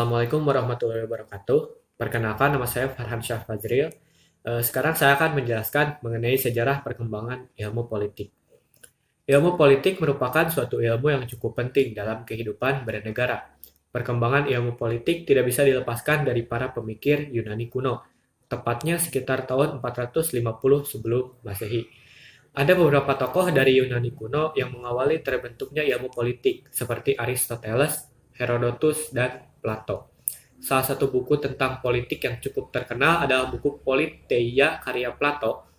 Assalamualaikum warahmatullahi wabarakatuh. Perkenalkan, nama saya Farhan Syah Fazril. Sekarang saya akan menjelaskan mengenai sejarah perkembangan ilmu politik. Ilmu politik merupakan suatu ilmu yang cukup penting dalam kehidupan bernegara. Perkembangan ilmu politik tidak bisa dilepaskan dari para pemikir Yunani kuno, tepatnya sekitar tahun 450 sebelum Masehi. Ada beberapa tokoh dari Yunani kuno yang mengawali terbentuknya ilmu politik, seperti Aristoteles, Herodotus, dan Plato. Salah satu buku tentang politik yang cukup terkenal adalah buku Politeia karya Plato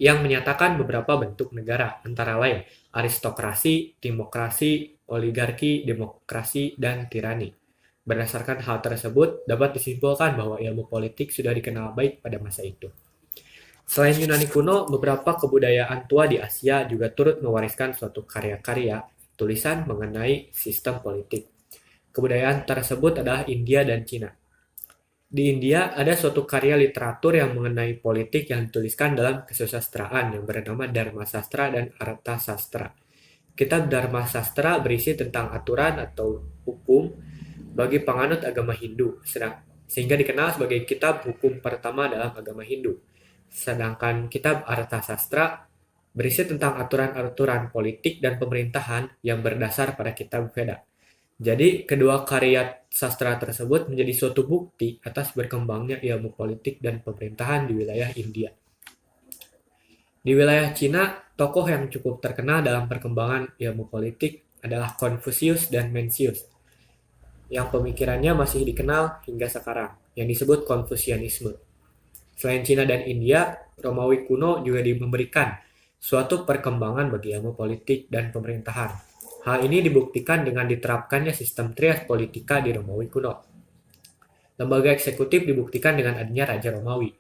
yang menyatakan beberapa bentuk negara, antara lain aristokrasi, timokrasi, oligarki, demokrasi, dan tirani. Berdasarkan hal tersebut, dapat disimpulkan bahwa ilmu politik sudah dikenal baik pada masa itu. Selain Yunani kuno, beberapa kebudayaan tua di Asia juga turut mewariskan suatu karya-karya tulisan mengenai sistem politik. Kebudayaan tersebut adalah India dan Cina. Di India ada suatu karya literatur yang mengenai politik yang dituliskan dalam kesusastraan yang bernama Dharma Sastra dan Artha Sastra. Kitab Dharma Sastra berisi tentang aturan atau hukum bagi penganut agama Hindu, sehingga dikenal sebagai kitab hukum pertama dalam agama Hindu. Sedangkan kitab Artha Sastra berisi tentang aturan-aturan politik dan pemerintahan yang berdasar pada kitab Veda. Jadi, kedua karya sastra tersebut menjadi suatu bukti atas berkembangnya ilmu politik dan pemerintahan di wilayah India. Di wilayah Cina, tokoh yang cukup terkenal dalam perkembangan ilmu politik adalah Confucius dan Mencius, yang pemikirannya masih dikenal hingga sekarang, yang disebut Konfusianisme. Selain Cina dan India, Romawi kuno juga memberikan suatu perkembangan bagi ilmu politik dan pemerintahan. Hal ini dibuktikan dengan diterapkannya sistem trias politika di Romawi kuno. Lembaga eksekutif dibuktikan dengan adanya Raja Romawi.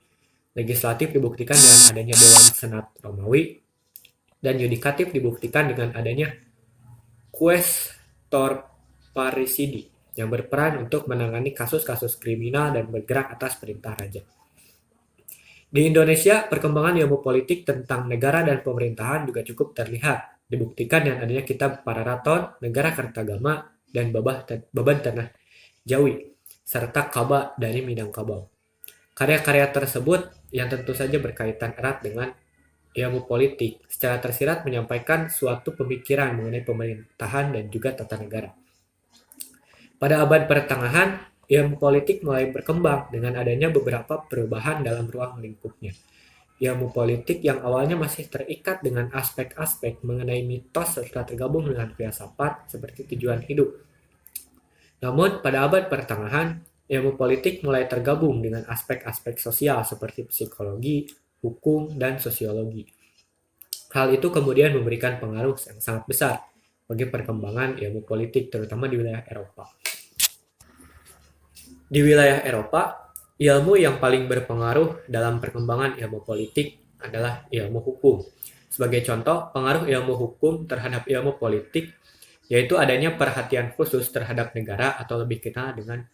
Legislatif dibuktikan dengan adanya Dewan Senat Romawi. Dan yudikatif dibuktikan dengan adanya Questor Parisidi yang berperan untuk menangani kasus-kasus kriminal dan bergerak atas perintah raja. Di Indonesia, perkembangan ilmu politik tentang negara dan pemerintahan juga cukup terlihat. Dibuktikan dengan adanya kitab Pararaton, Negara Kartagama, dan Baban Tanah Jawi, serta Kaba dari Minangkabau. Karya-karya tersebut yang tentu saja berkaitan erat dengan ilmu politik, secara tersirat menyampaikan suatu pemikiran mengenai pemerintahan dan juga tata negara. Pada abad pertengahan, ilmu politik mulai berkembang dengan adanya beberapa perubahan dalam ruang lingkupnya. Ilmu politik yang awalnya masih terikat dengan aspek-aspek mengenai mitos serta tergabung dengan filsafat seperti tujuan hidup. Namun, pada abad pertengahan, ilmu politik mulai tergabung dengan aspek-aspek sosial seperti psikologi, hukum, dan sosiologi. Hal itu kemudian memberikan pengaruh yang sangat besar bagi perkembangan ilmu politik, terutama di wilayah Eropa. Di wilayah Eropa, ilmu yang paling berpengaruh dalam perkembangan ilmu politik adalah ilmu hukum. Sebagai contoh, pengaruh ilmu hukum terhadap ilmu politik yaitu adanya perhatian khusus terhadap negara atau lebih dikenal dengan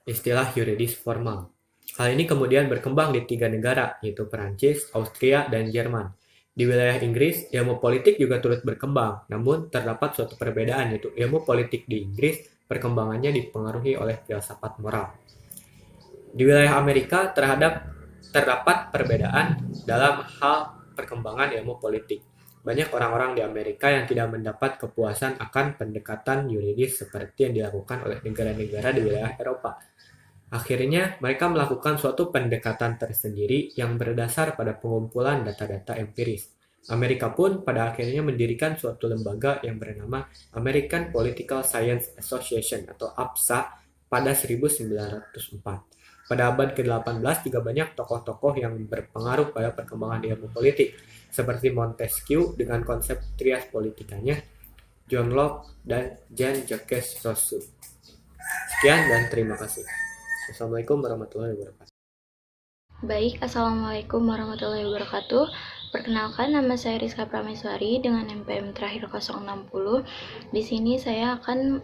istilah yuridis formal. Hal ini kemudian berkembang di 3 negara, yaitu Perancis, Austria, dan Jerman. Di wilayah Inggris, ilmu politik juga turut berkembang, namun terdapat suatu perbedaan, yaitu ilmu politik di Inggris perkembangannya dipengaruhi oleh filsafat moral. Di wilayah Amerika terdapat perbedaan dalam hal perkembangan ilmu politik. Banyak orang-orang di Amerika yang tidak mendapat kepuasan akan pendekatan yuridis seperti yang dilakukan oleh negara-negara di wilayah Eropa. Akhirnya, mereka melakukan suatu pendekatan tersendiri yang berdasar pada pengumpulan data-data empiris. Amerika pun pada akhirnya mendirikan suatu lembaga yang bernama American Political Science Association atau APSA pada 1904. Pada abad ke-18 juga banyak tokoh-tokoh yang berpengaruh pada perkembangan ilmu politik, seperti Montesquieu dengan konsep trias politikanya, John Locke, dan Jean-Jacques Rousseau. Sekian dan terima kasih. Assalamualaikum warahmatullahi wabarakatuh. Baik, Assalamualaikum warahmatullahi wabarakatuh. Perkenalkan, nama saya Rizka Prameswari dengan NPM terakhir 060. Di sini saya akan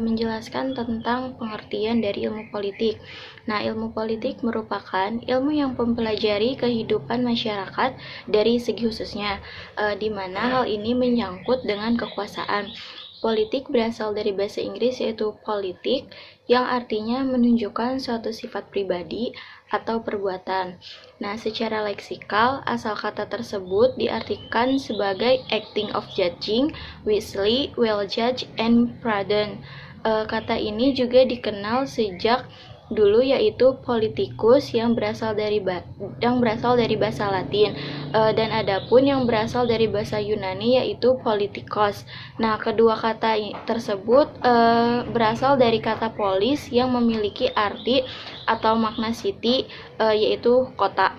menjelaskan tentang pengertian dari ilmu politik. Nah, ilmu politik merupakan ilmu yang mempelajari kehidupan masyarakat dari segi khususnya, di mana hal ini menyangkut dengan kekuasaan. Politik berasal dari bahasa Inggris yaitu politik, yang artinya menunjukkan suatu sifat pribadi atau perbuatan. Nah, secara leksikal, asal kata tersebut diartikan sebagai acting of judging, wisely, well judged, and prudent. Kata ini juga dikenal sejak dulu yaitu politikus yang berasal dari bahasa Latin, dan adapun yang berasal dari bahasa Yunani yaitu politikos. Nah, kedua kata tersebut berasal dari kata polis yang memiliki arti atau makna city, yaitu kota.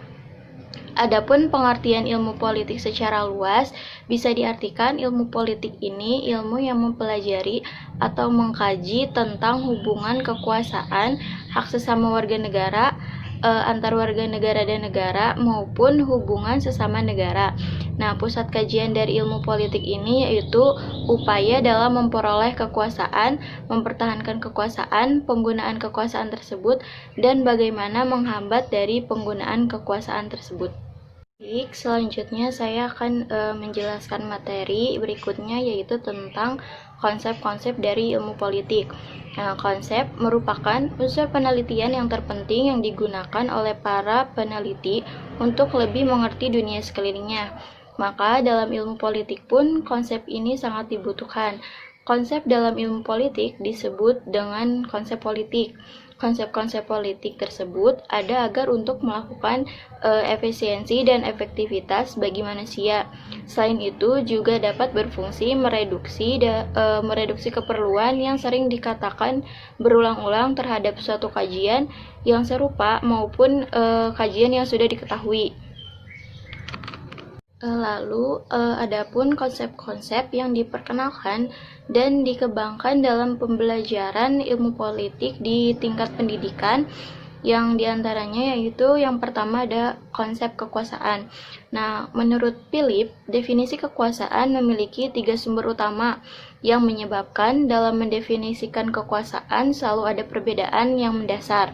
Adapun pengertian ilmu politik secara luas bisa diartikan ilmu politik ini ilmu yang mempelajari atau mengkaji tentang hubungan kekuasaan, hak sesama warga negara, antar warga negara dan negara maupun hubungan sesama negara. Nah, pusat kajian dari ilmu politik ini yaitu upaya dalam memperoleh kekuasaan, mempertahankan kekuasaan, penggunaan kekuasaan tersebut, dan bagaimana menghambat dari penggunaan kekuasaan tersebut. Baik, selanjutnya saya akan menjelaskan materi berikutnya yaitu tentang konsep-konsep dari ilmu politik. Nah, konsep merupakan unsur penelitian yang terpenting yang digunakan oleh para peneliti untuk lebih mengerti dunia sekelilingnya. Maka dalam ilmu politik pun konsep ini sangat dibutuhkan. Konsep dalam ilmu politik disebut dengan konsep politik. Konsep-konsep politik tersebut ada agar untuk melakukan efisiensi dan efektivitas bagi manusia. Selain itu juga dapat berfungsi mereduksi keperluan yang sering dikatakan berulang-ulang terhadap suatu kajian yang serupa maupun kajian yang sudah diketahui. Lalu, adapun konsep-konsep yang diperkenalkan dan dikembangkan dalam pembelajaran ilmu politik di tingkat pendidikan, yang diantaranya yaitu yang pertama ada konsep kekuasaan. Nah, menurut Philip, definisi kekuasaan memiliki 3 sumber utama yang menyebabkan dalam mendefinisikan kekuasaan selalu ada perbedaan yang mendasar.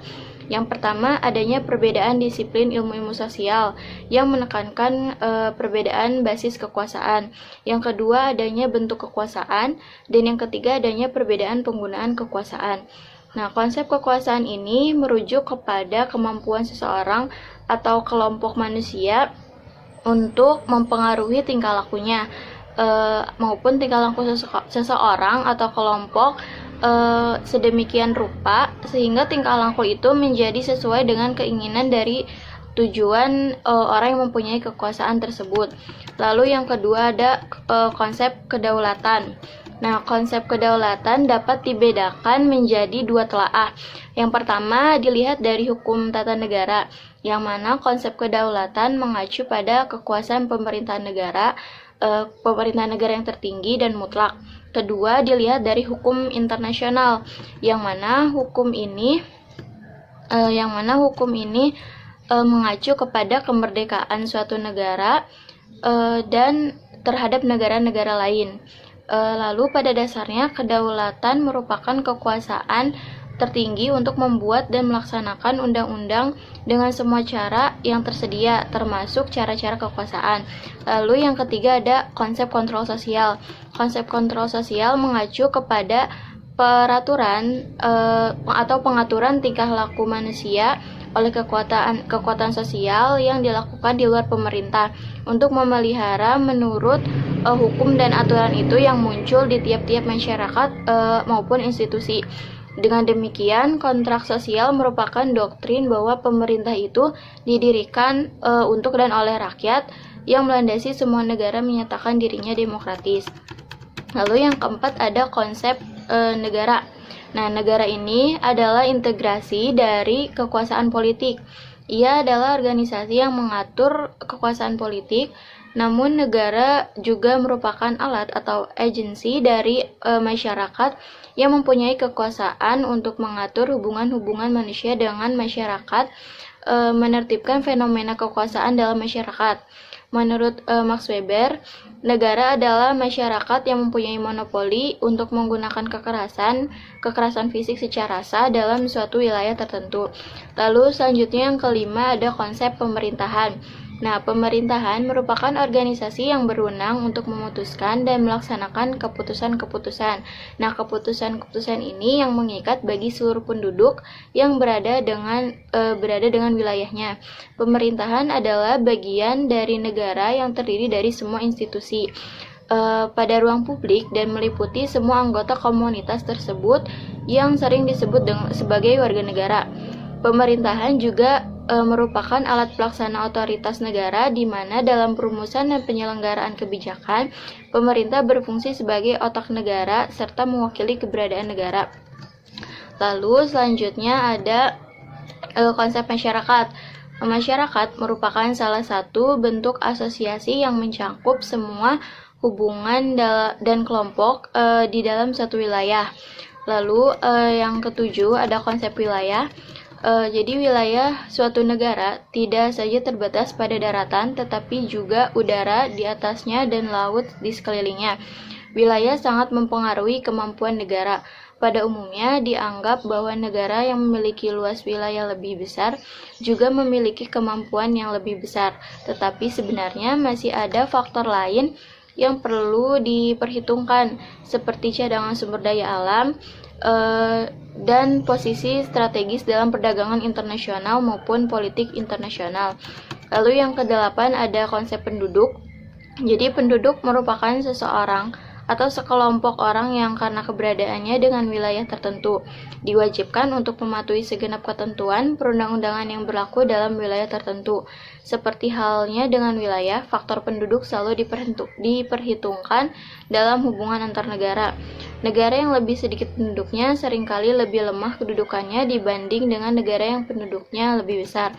Yang pertama, adanya perbedaan disiplin ilmu-ilmu sosial yang menekankan perbedaan basis kekuasaan. Yang kedua, adanya bentuk kekuasaan. Dan yang ketiga, adanya perbedaan penggunaan kekuasaan. Nah, konsep kekuasaan ini merujuk kepada kemampuan seseorang atau kelompok manusia untuk mempengaruhi tingkah lakunya, maupun tingkah laku seseorang atau kelompok sedemikian rupa sehingga tingkah laku itu menjadi sesuai dengan keinginan dari tujuan orang yang mempunyai kekuasaan tersebut. Lalu yang kedua ada konsep kedaulatan. Nah, konsep kedaulatan dapat dibedakan menjadi 2 telaah. Yang pertama dilihat dari hukum tata negara, yang mana konsep kedaulatan mengacu pada kekuasaan pemerintahan negara yang tertinggi dan mutlak. Kedua, dilihat dari hukum internasional, yang mana hukum ini mengacu kepada kemerdekaan suatu negara dan terhadap negara-negara lain. Lalu pada dasarnya kedaulatan merupakan kekuasaan tertinggi untuk membuat dan melaksanakan undang-undang dengan semua cara yang tersedia, termasuk cara-cara kekuasaan. Lalu yang ketiga ada konsep kontrol sosial. Konsep kontrol sosial mengacu kepada peraturan atau pengaturan tingkah laku manusia oleh kekuatan sosial yang dilakukan di luar pemerintah untuk memelihara menurut hukum dan aturan itu yang muncul di tiap-tiap masyarakat maupun institusi. Dengan demikian, kontrak sosial merupakan doktrin bahwa pemerintah itu didirikan untuk dan oleh rakyat yang melandasi semua negara menyatakan dirinya demokratis. Lalu yang keempat ada konsep negara. Nah, negara ini adalah integrasi dari kekuasaan politik. Ia adalah organisasi yang mengatur kekuasaan politik, namun negara juga merupakan alat atau agensi dari masyarakat yang mempunyai kekuasaan untuk mengatur hubungan-hubungan manusia dengan masyarakat, menertibkan fenomena kekuasaan dalam masyarakat. Menurut Max Weber, negara adalah masyarakat yang mempunyai monopoli untuk menggunakan kekerasan fisik secara sah dalam suatu wilayah tertentu. Lalu selanjutnya yang kelima ada konsep pemerintahan. Nah, pemerintahan merupakan organisasi yang berwenang untuk memutuskan dan melaksanakan keputusan-keputusan. Nah, keputusan-keputusan ini yang mengikat bagi seluruh penduduk yang berada dengan wilayahnya. Pemerintahan adalah bagian dari negara yang terdiri dari semua institusi pada ruang publik dan meliputi semua anggota komunitas tersebut yang sering disebut sebagai warga negara. Pemerintahan juga merupakan alat pelaksana otoritas negara di mana dalam perumusan dan penyelenggaraan kebijakan, pemerintah berfungsi sebagai otak negara serta mewakili keberadaan negara. Lalu selanjutnya ada konsep masyarakat. Masyarakat merupakan salah satu bentuk asosiasi yang mencakup semua hubungan dan kelompok di dalam satu wilayah. Lalu yang ketujuh ada konsep wilayah. Jadi wilayah suatu negara tidak saja terbatas pada daratan, tetapi juga udara di atasnya dan laut di sekelilingnya. Wilayah sangat mempengaruhi kemampuan negara. Pada umumnya dianggap bahwa negara yang memiliki luas wilayah lebih besar juga memiliki kemampuan yang lebih besar. Tetapi sebenarnya masih ada faktor lain yang perlu diperhitungkan, seperti cadangan sumber daya alam, dan posisi strategis dalam perdagangan internasional maupun politik internasional. Lalu yang kedelapan ada konsep penduduk. Jadi penduduk merupakan seseorang atau sekelompok orang yang karena keberadaannya dengan wilayah tertentu diwajibkan untuk mematuhi segenap ketentuan perundang-undangan yang berlaku dalam wilayah tertentu. Seperti halnya dengan wilayah, faktor penduduk selalu diperhitungkan dalam hubungan antar negara. Negara yang lebih sedikit penduduknya seringkali lebih lemah kedudukannya dibanding dengan negara yang penduduknya lebih besar.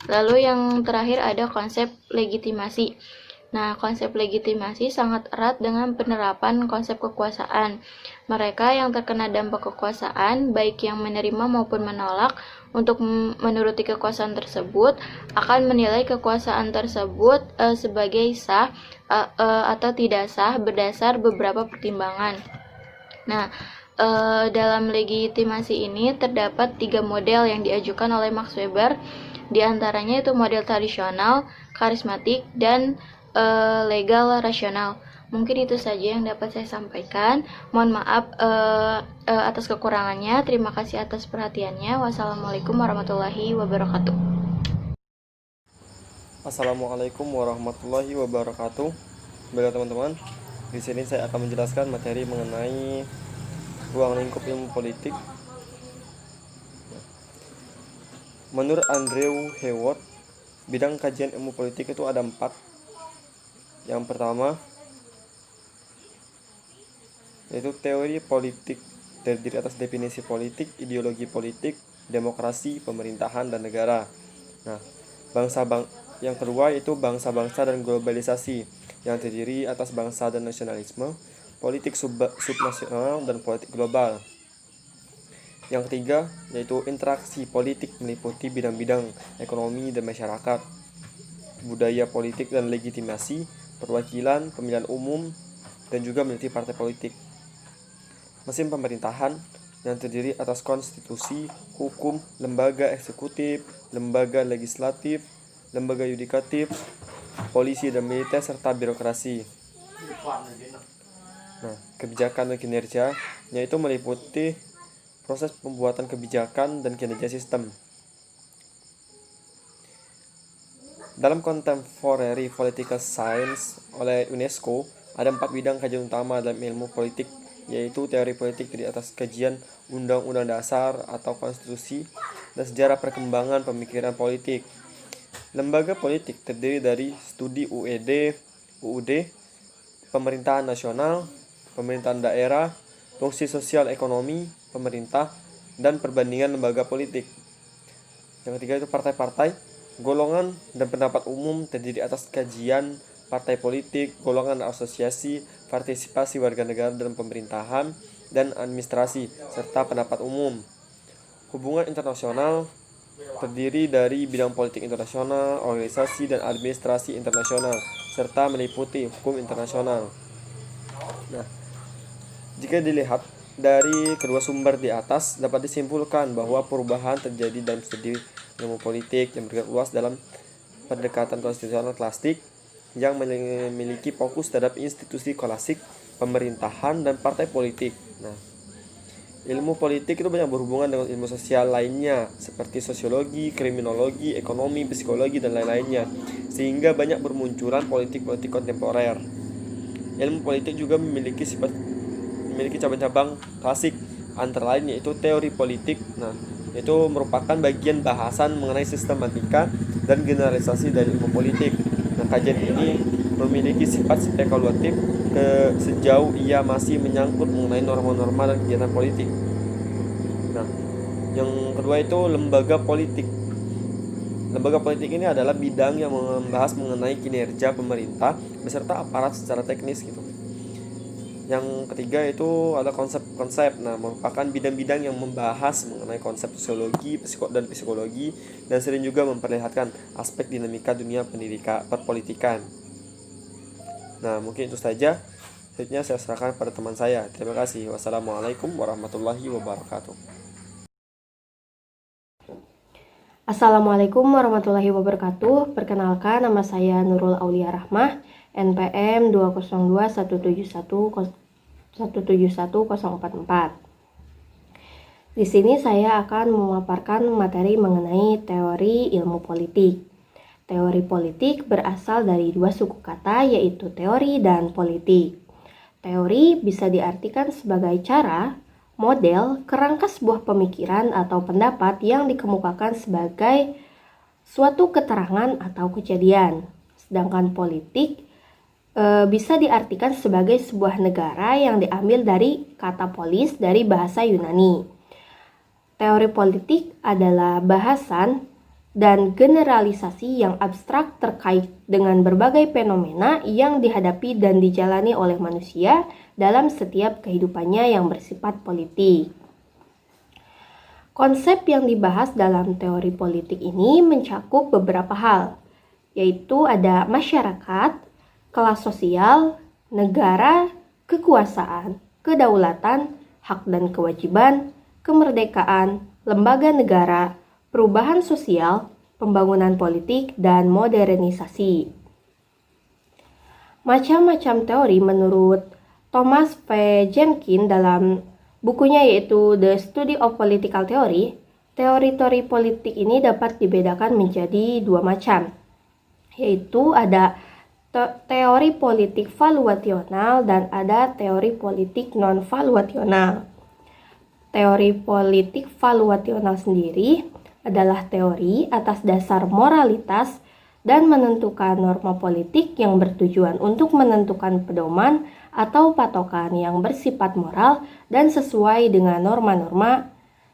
Lalu yang terakhir ada konsep legitimasi. Nah, konsep legitimasi sangat erat dengan penerapan konsep kekuasaan. Mereka yang terkena dampak kekuasaan, baik yang menerima maupun menolak, untuk menuruti kekuasaan tersebut, akan menilai kekuasaan tersebut sebagai sah atau tidak sah berdasar beberapa pertimbangan. Nah, dalam legitimasi ini terdapat 3 model yang diajukan oleh Max Weber. Di antaranya itu model tradisional, karismatik, dan legal rasional. Mungkin itu saja yang dapat saya sampaikan. Mohon maaf atas kekurangannya. Terima kasih atas perhatiannya. Wassalamualaikum warahmatullahi wabarakatuh. Assalamualaikum warahmatullahi wabarakatuh. Baiklah teman-teman, di sini saya akan menjelaskan materi mengenai ruang lingkup ilmu politik. Menurut Andrew Hayward, bidang kajian ilmu politik itu ada 4. Yang pertama yaitu teori politik, terdiri atas definisi politik, ideologi politik, demokrasi, pemerintahan, dan negara. Nah, yang kedua yaitu bangsa-bangsa dan globalisasi, yang terdiri atas bangsa dan nasionalisme, politik subnasional, dan politik global. Yang ketiga yaitu interaksi politik, meliputi bidang-bidang ekonomi dan masyarakat, budaya politik dan legitimasi, perwakilan, pemilihan umum, dan juga meliputi partai politik. Mesin pemerintahan, yang terdiri atas konstitusi, hukum, lembaga eksekutif, lembaga legislatif, lembaga yudikatif, polisi dan militer, serta birokrasi. Nah, kebijakan dan kinerja, yaitu meliputi proses pembuatan kebijakan dan kinerja sistem. Dalam Contemporary Political Science oleh UNESCO, ada 4 bidang kajian utama dalam ilmu politik, yaitu teori politik di atas kajian undang-undang dasar atau konstitusi, dan sejarah perkembangan pemikiran politik. Lembaga politik terdiri dari studi UUD, pemerintahan nasional, pemerintahan daerah, fungsi sosial ekonomi, pemerintah, dan perbandingan lembaga politik. Yang ketiga itu partai-partai, golongan dan pendapat umum, terdiri atas kajian partai politik, golongan asosiasi, partisipasi warga negara dalam pemerintahan dan administrasi, serta pendapat umum. Hubungan internasional terdiri dari bidang politik internasional, organisasi, dan administrasi internasional, serta meliputi hukum internasional. Nah, jika dilihat dari kedua sumber di atas, dapat disimpulkan bahwa perubahan terjadi dalam studi ilmu politik yang bergerak luas dalam pendekatan konstitusional klasik yang memiliki fokus terhadap institusi klasik, pemerintahan, dan partai politik. Nah, ilmu politik itu banyak berhubungan dengan ilmu sosial lainnya seperti sosiologi, kriminologi, ekonomi, psikologi, dan lain-lainnya, sehingga banyak bermunculan politik-politik kontemporer. Ilmu politik juga memiliki cabang-cabang klasik, antara lain yaitu teori politik. Nah, itu merupakan bagian bahasan mengenai sistematika dan generalisasi dari ilmu politik. Nah, kajian ini memiliki sifat spekulatif sejauh ia masih menyangkut mengenai norma-norma dan kegiatan politik. Nah, yang kedua itu lembaga politik. Lembaga politik ini adalah bidang yang membahas mengenai kinerja pemerintah beserta aparat secara teknis gitu. Yang ketiga itu ada konsep-konsep. Nah, merupakan bidang-bidang yang membahas mengenai konsep sosiologi dan psikologi, dan sering juga memperlihatkan aspek dinamika dunia perpolitikan. Nah, mungkin itu saja. Selanjutnya saya serahkan pada teman saya. Terima kasih. Wassalamualaikum warahmatullahi wabarakatuh. Assalamualaikum warahmatullahi wabarakatuh. Perkenalkan, nama saya Nurul Aulia Rahmah, NPM 2021711710444. Di sini saya akan memaparkan materi mengenai teori ilmu politik. Teori politik berasal dari dua suku kata, yaitu teori dan politik. Teori bisa diartikan sebagai cara, model, kerangka sebuah pemikiran atau pendapat yang dikemukakan sebagai suatu keterangan atau kejadian. Sedangkan politik bisa diartikan sebagai sebuah negara yang diambil dari kata polis dari bahasa Yunani. Teori politik adalah bahasan dan generalisasi yang abstrak terkait dengan berbagai fenomena yang dihadapi dan dijalani oleh manusia dalam setiap kehidupannya yang bersifat politik. Konsep yang dibahas dalam teori politik ini mencakup beberapa hal, yaitu ada masyarakat, kelas sosial, negara, kekuasaan, kedaulatan, hak dan kewajiban, kemerdekaan, lembaga negara, perubahan sosial, pembangunan politik, dan modernisasi. Macam-macam teori menurut Thomas P. Jenkins dalam bukunya yaitu The Study of Political Theory. Teori-teori politik ini dapat dibedakan menjadi dua macam, yaitu ada teori politik valuasional dan ada teori politik non-valuasional. Teori politik valuasional sendiri adalah teori atas dasar moralitas dan menentukan norma politik yang bertujuan untuk menentukan pedoman atau patokan yang bersifat moral dan sesuai dengan norma-norma.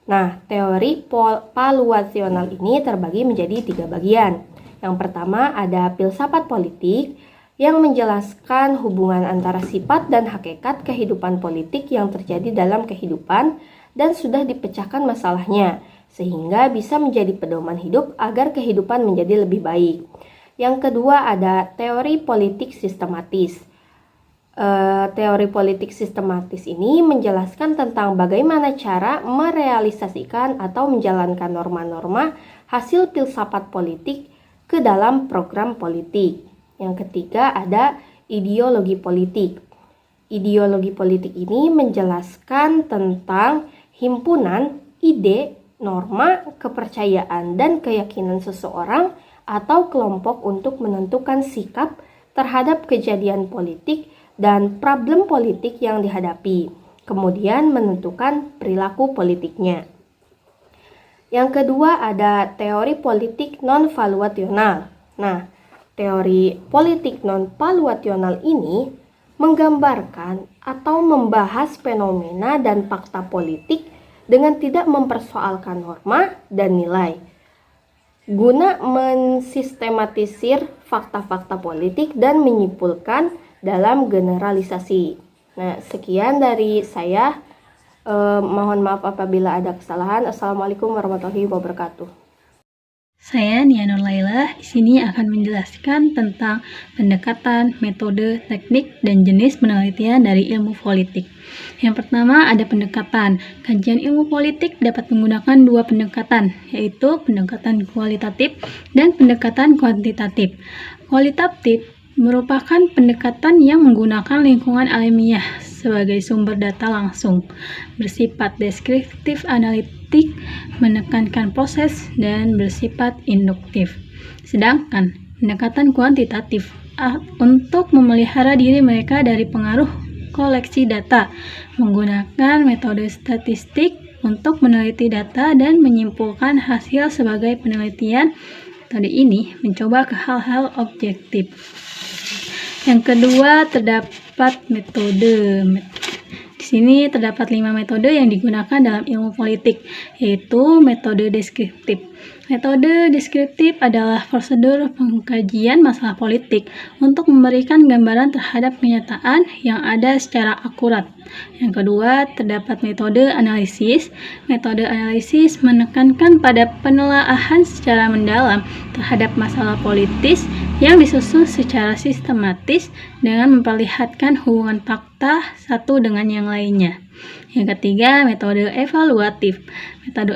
Nah, teori valuasional ini terbagi menjadi 3 bagian. Yang pertama ada filsafat politik yang menjelaskan hubungan antara sifat dan hakikat kehidupan politik yang terjadi dalam kehidupan dan sudah dipecahkan masalahnya, sehingga bisa menjadi pedoman hidup agar kehidupan menjadi lebih baik. Yang kedua ada teori politik sistematis. Teori politik sistematis ini menjelaskan tentang bagaimana cara merealisasikan atau menjalankan norma-norma hasil filsafat politik ke dalam program politik. Yang ketiga ada ideologi politik. Ideologi politik ini menjelaskan tentang himpunan ide, norma, kepercayaan, dan keyakinan seseorang atau kelompok untuk menentukan sikap terhadap kejadian politik dan problem politik yang dihadapi, kemudian menentukan perilaku politiknya. Yang kedua ada teori politik non-valuasional. Nah, teori politik non-valuasional ini menggambarkan atau membahas fenomena dan fakta politik dengan tidak mempersoalkan norma dan nilai, guna mensistematisir fakta-fakta politik dan menyimpulkan dalam generalisasi. Nah, sekian dari saya. Mohon maaf apabila ada kesalahan. Assalamualaikum warahmatullahi wabarakatuh. Saya Nia Nurlaila di sini akan menjelaskan tentang pendekatan, metode, teknik, dan jenis penelitian dari ilmu politik. Yang pertama ada pendekatan. Kajian ilmu politik dapat menggunakan dua pendekatan, yaitu pendekatan kualitatif dan pendekatan kuantitatif. Kualitatif merupakan pendekatan yang menggunakan lingkungan alamiah sebagai sumber data langsung, bersifat deskriptif analitik, menekankan proses, dan bersifat induktif. Sedangkan pendekatan kuantitatif untuk memelihara diri mereka dari pengaruh koleksi data, menggunakan metode statistik untuk meneliti data dan menyimpulkan hasil sebagai penelitian. Metode ini mencoba ke hal-hal objektif. Yang kedua, terdapat metode. Di sini terdapat 5 metode yang digunakan dalam ilmu politik, yaitu metode deskriptif. Metode deskriptif adalah prosedur pengkajian masalah politik untuk memberikan gambaran terhadap kenyataan yang ada secara akurat. Yang kedua, terdapat metode analisis. Metode analisis menekankan pada penelaahan secara mendalam terhadap masalah politis yang disusun secara sistematis dengan memperlihatkan hubungan fakta satu dengan yang lainnya. Yang ketiga, metode evaluatif.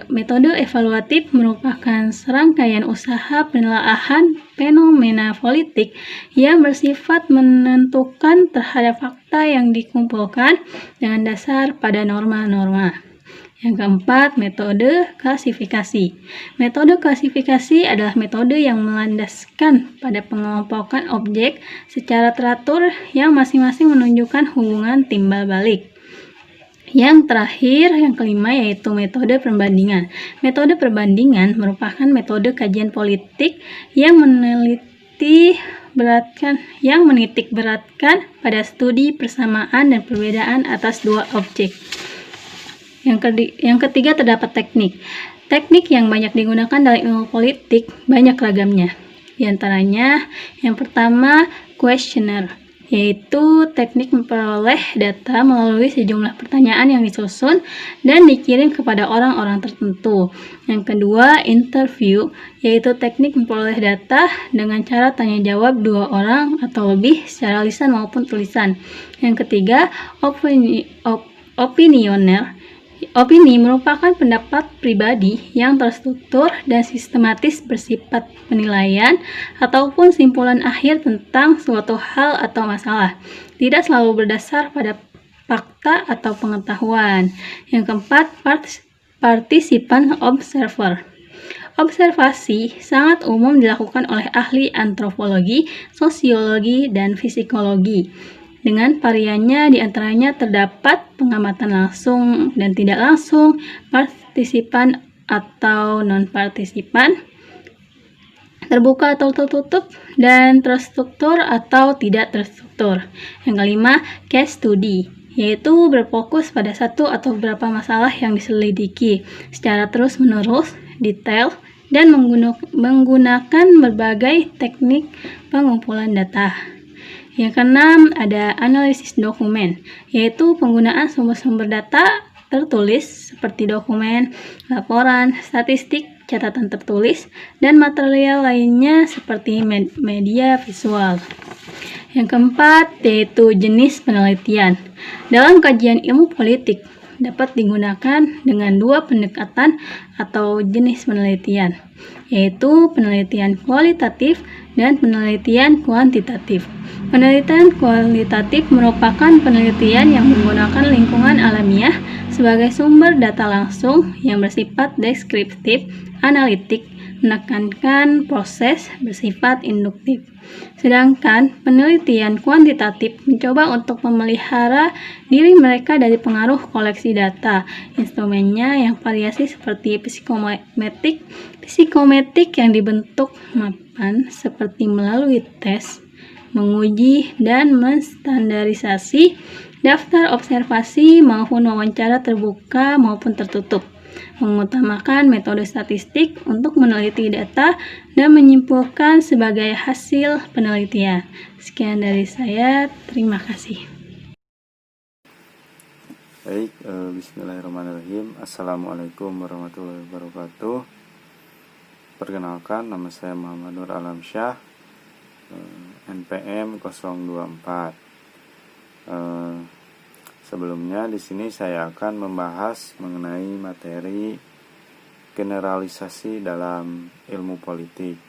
Metode evaluatif merupakan serangkaian usaha penelaahan fenomena politik yang bersifat menentukan terhadap fakta yang dikumpulkan dengan dasar pada norma-norma. Yang keempat, metode klasifikasi. Metode klasifikasi adalah metode yang melandaskan pada pengelompokan objek secara teratur yang masing-masing menunjukkan hubungan timbal balik. Yang terakhir, yang kelima, yaitu metode perbandingan. Metode perbandingan merupakan metode kajian politik yang menitik beratkan pada studi persamaan dan perbedaan atas dua objek. Yang ketiga, terdapat teknik. Teknik yang banyak digunakan dalam ilmu politik banyak ragamnya. Di antaranya, yang pertama, questionnaire, yaitu teknik memperoleh data melalui sejumlah pertanyaan yang disusun dan dikirim kepada orang-orang tertentu. Yang kedua, interview, yaitu teknik memperoleh data dengan cara tanya jawab dua orang atau lebih secara lisan maupun tulisan. Yang ketiga, opinioner. Opini merupakan pendapat pribadi yang terstruktur dan sistematis bersifat penilaian ataupun simpulan akhir tentang suatu hal atau masalah, tidak selalu berdasar pada fakta atau pengetahuan. Yang keempat, partisipan observer. Observasi sangat umum dilakukan oleh ahli antropologi, sosiologi, dan psikologi. Dengan variannya diantaranya terdapat pengamatan langsung dan tidak langsung, partisipan atau non-partisipan, terbuka atau tertutup, dan terstruktur atau tidak terstruktur. Yang kelima, case study, yaitu berfokus pada satu atau beberapa masalah yang diselidiki secara terus-menerus, detail, dan menggunakan berbagai teknik pengumpulan data. Yang keenam, ada analisis dokumen, yaitu penggunaan sumber-sumber data tertulis seperti dokumen, laporan, statistik, catatan tertulis, dan material lainnya seperti media visual. Yang keempat, yaitu jenis penelitian. Dalam kajian ilmu politik, dapat digunakan dengan dua pendekatan atau jenis penelitian, yaitu penelitian kualitatif dan penelitian kuantitatif. Penelitian kualitatif merupakan penelitian yang menggunakan lingkungan alamiah sebagai sumber data langsung yang bersifat deskriptif, analitik, menekankan proses, bersifat induktif. Sedangkan penelitian kuantitatif mencoba untuk memelihara diri mereka dari pengaruh koleksi data. Instrumennya yang variasi seperti psikometrik yang dibentuk mapan seperti melalui tes, menguji, dan menstandarisasi daftar observasi maupun wawancara terbuka maupun tertutup, mengutamakan metode statistik untuk meneliti data dan menyimpulkan sebagai hasil penelitian. Sekian dari saya, terima kasih. Baik, bismillahirrahmanirrahim. Assalamualaikum warahmatullahi wabarakatuh. Perkenalkan, nama saya Muhammad Nur Alamsyah, NPM 024. Sebelumnya di sini saya akan membahas mengenai materi generalisasi dalam ilmu politik.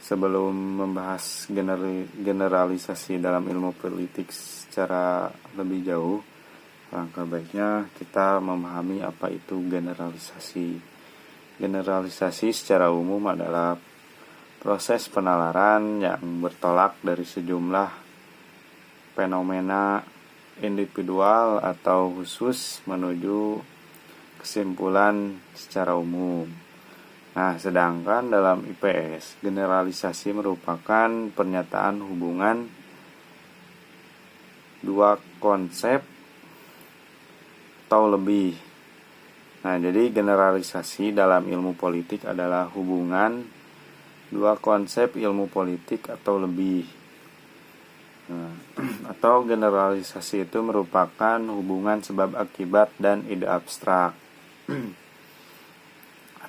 Sebelum membahas generalisasi dalam ilmu politik secara lebih jauh, langkah baiknya kita memahami apa itu generalisasi. Generalisasi secara umum adalah proses penalaran yang bertolak dari sejumlah fenomena individual atau khusus menuju kesimpulan secara umum. Nah, sedangkan dalam IPS, generalisasi merupakan pernyataan hubungan dua konsep atau lebih. Nah, jadi generalisasi dalam ilmu politik adalah hubungan dua konsep ilmu politik atau lebih. Nah, atau generalisasi itu merupakan hubungan sebab akibat dan ide abstrak.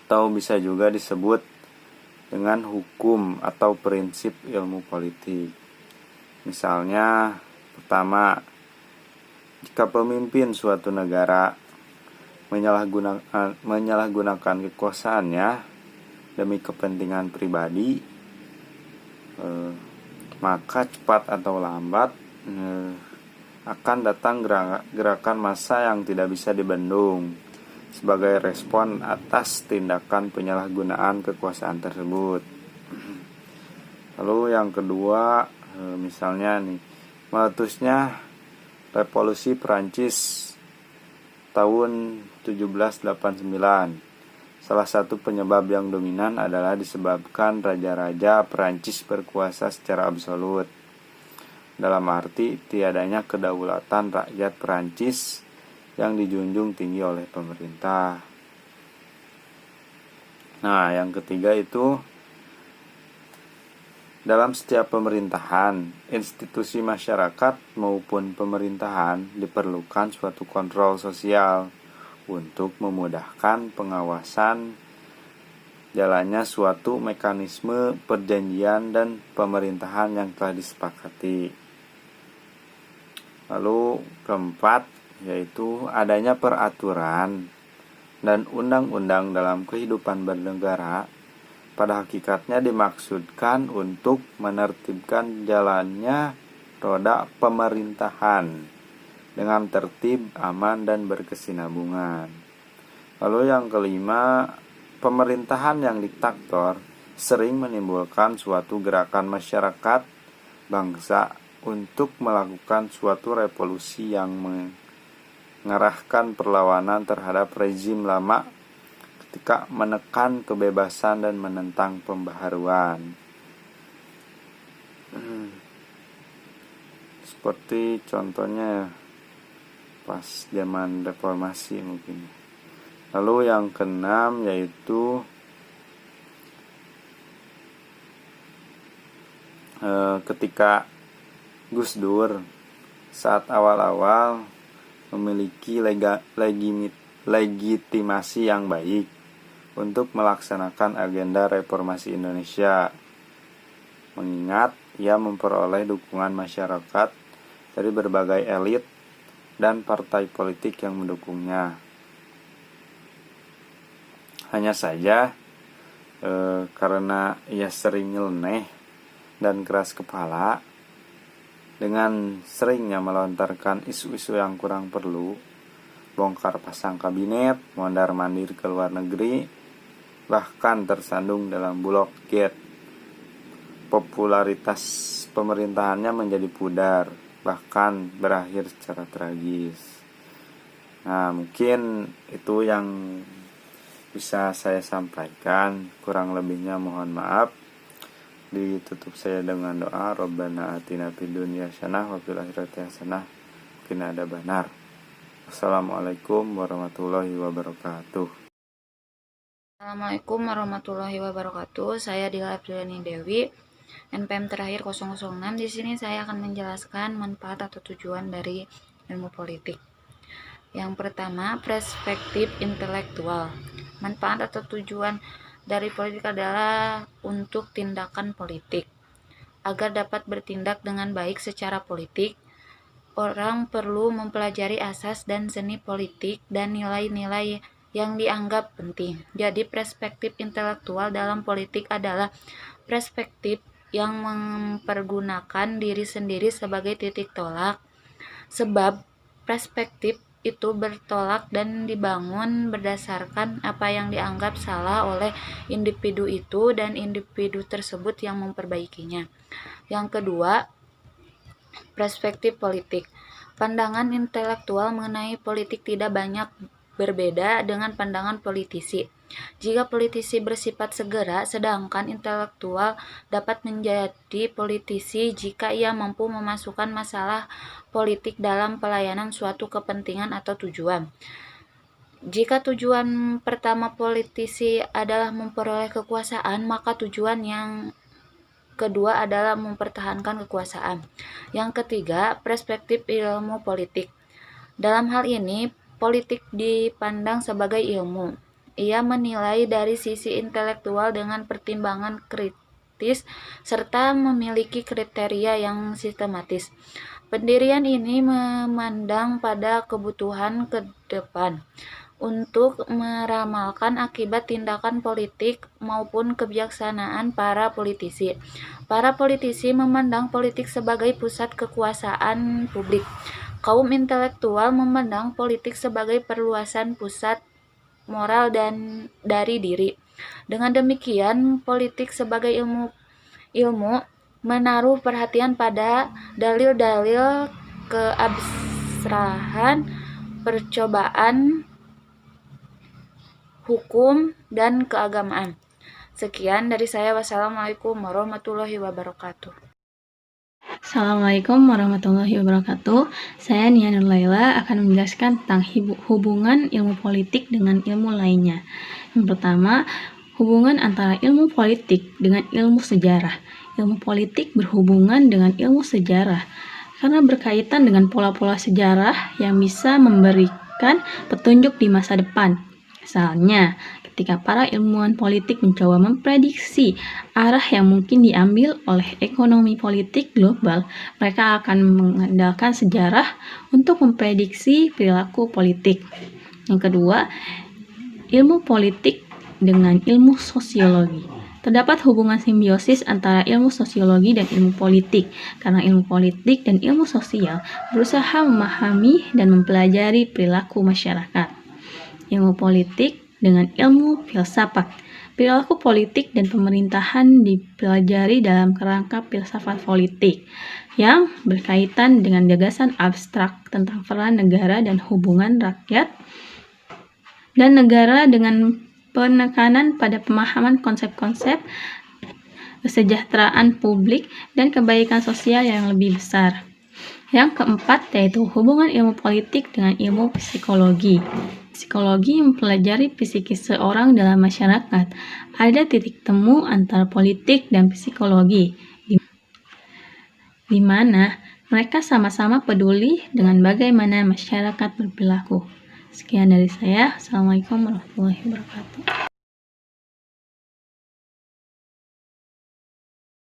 Atau bisa juga disebut dengan hukum atau prinsip ilmu politik. Misalnya, pertama, jika pemimpin suatu negara menyalahgunakan kekuasaannya demi kepentingan pribadi, maka cepat atau lambat akan datang gerakan massa yang tidak bisa dibendung sebagai respon atas tindakan penyalahgunaan kekuasaan tersebut. Lalu yang kedua, misalnya nih, meletusnya Revolusi Prancis tahun 1789. Salah satu penyebab yang dominan adalah disebabkan raja-raja Prancis berkuasa secara absolut. Dalam arti tiadanya kedaulatan rakyat Prancis yang dijunjung tinggi oleh pemerintah. Nah, yang ketiga itu dalam setiap pemerintahan, institusi masyarakat maupun pemerintahan diperlukan suatu kontrol sosial untuk memudahkan pengawasan jalannya suatu mekanisme perjanjian dan pemerintahan yang telah disepakati. Lalu keempat, yaitu adanya peraturan dan undang-undang dalam kehidupan bernegara pada hakikatnya dimaksudkan untuk menertibkan jalannya roda pemerintahan dengan tertib, aman, dan berkesinambungan. Lalu yang kelima, pemerintahan yang diktator sering menimbulkan suatu gerakan masyarakat bangsa untuk melakukan suatu revolusi yang mengarahkan perlawanan terhadap rezim lama ketika menekan kebebasan dan menentang pembaharuan. Seperti contohnya pas zaman reformasi mungkin. Lalu yang keenam yaitu ketika Gus Dur saat awal-awal memiliki legitimasi yang baik untuk melaksanakan agenda reformasi Indonesia, mengingat ia memperoleh dukungan masyarakat dari berbagai elit dan partai politik yang mendukungnya. Hanya saja karena ia sering nyeleneh dan keras kepala dengan seringnya melontarkan isu-isu yang kurang perlu, bongkar pasang kabinet, mondar-mandir ke luar negeri, bahkan tersandung dalam bulog gate. Popularitas pemerintahannya menjadi pudar, bahkan berakhir secara tragis. Nah, mungkin itu yang bisa saya sampaikan. Kurang lebihnya mohon maaf. Ditutup saya dengan doa, Rabbana atina fid dunya hasanah wa fil akhirati hasanah wa qina adzabannar. Wassalamualaikum warahmatullahi wabarakatuh. Assalamualaikum warahmatullahi wabarakatuh. Saya Dila Apriliani Dewi, NPM terakhir 006. Di sini saya akan menjelaskan manfaat atau tujuan dari ilmu politik. Yang pertama, perspektif intelektual. Manfaat atau tujuan dari politik adalah untuk tindakan politik. Agar dapat bertindak dengan baik secara politik, orang perlu mempelajari asas dan seni politik dan nilai-nilai yang dianggap penting. Jadi, perspektif intelektual dalam politik adalah perspektif yang mempergunakan diri sendiri sebagai titik tolak, sebab perspektif itu bertolak dan dibangun berdasarkan apa yang dianggap salah oleh individu itu dan individu tersebut yang memperbaikinya. Yang kedua, perspektif politik. Pandangan intelektual mengenai politik tidak banyak berbeda dengan pandangan politisi. Jika politisi bersifat segera, sedangkan intelektual dapat menjadi politisi jika ia mampu memasukkan masalah politik dalam pelayanan suatu kepentingan atau tujuan. Jika tujuan pertama politisi adalah memperoleh kekuasaan, maka tujuan yang kedua adalah mempertahankan kekuasaan. Yang ketiga, perspektif ilmu politik. Dalam hal ini, politik dipandang sebagai ilmu. Ia menilai dari sisi intelektual dengan pertimbangan kritis serta memiliki kriteria yang sistematis. Pendirian ini memandang pada kebutuhan ke depan untuk meramalkan akibat tindakan politik maupun kebijaksanaan para politisi. Para politisi memandang politik sebagai pusat kekuasaan publik. Kaum intelektual memandang politik sebagai perluasan pusat moral dan dari diri. Dengan demikian, politik sebagai ilmu menaruh perhatian pada dalil-dalil keabstrahan, percobaan, hukum, dan keagamaan. Sekian dari saya. Wassalamualaikum warahmatullahi wabarakatuh. Assalamualaikum warahmatullahi wabarakatuh. Saya Nia Nur Laila akan menjelaskan tentang hubungan ilmu politik dengan ilmu lainnya. Yang pertama, hubungan antara ilmu politik dengan ilmu sejarah. Ilmu politik berhubungan dengan ilmu sejarah karena berkaitan dengan pola-pola sejarah yang bisa memberikan petunjuk di masa depan. Misalnya, ketika para ilmuwan politik mencoba memprediksi arah yang mungkin diambil oleh ekonomi politik global, mereka akan mengandalkan sejarah untuk memprediksi perilaku politik. Yang kedua, ilmu politik dengan ilmu sosiologi. Terdapat hubungan simbiosis antara ilmu sosiologi dan ilmu politik, karena ilmu politik dan ilmu sosial berusaha memahami dan mempelajari perilaku masyarakat. Ilmu politik dengan ilmu filsafat. Perilaku politik dan pemerintahan dipelajari dalam kerangka filsafat politik yang berkaitan dengan gagasan abstrak tentang peran negara dan hubungan rakyat dan negara dengan penekanan pada pemahaman konsep-konsep kesejahteraan publik dan kebaikan sosial yang lebih besar. Yang keempat yaitu hubungan ilmu politik dengan ilmu psikologi. Psikologi mempelajari psikis seorang dalam masyarakat. Ada titik temu antara politik dan psikologi, di mana mereka sama-sama peduli dengan bagaimana masyarakat berperilaku. Sekian dari saya. Assalamualaikum warahmatullahi wabarakatuh.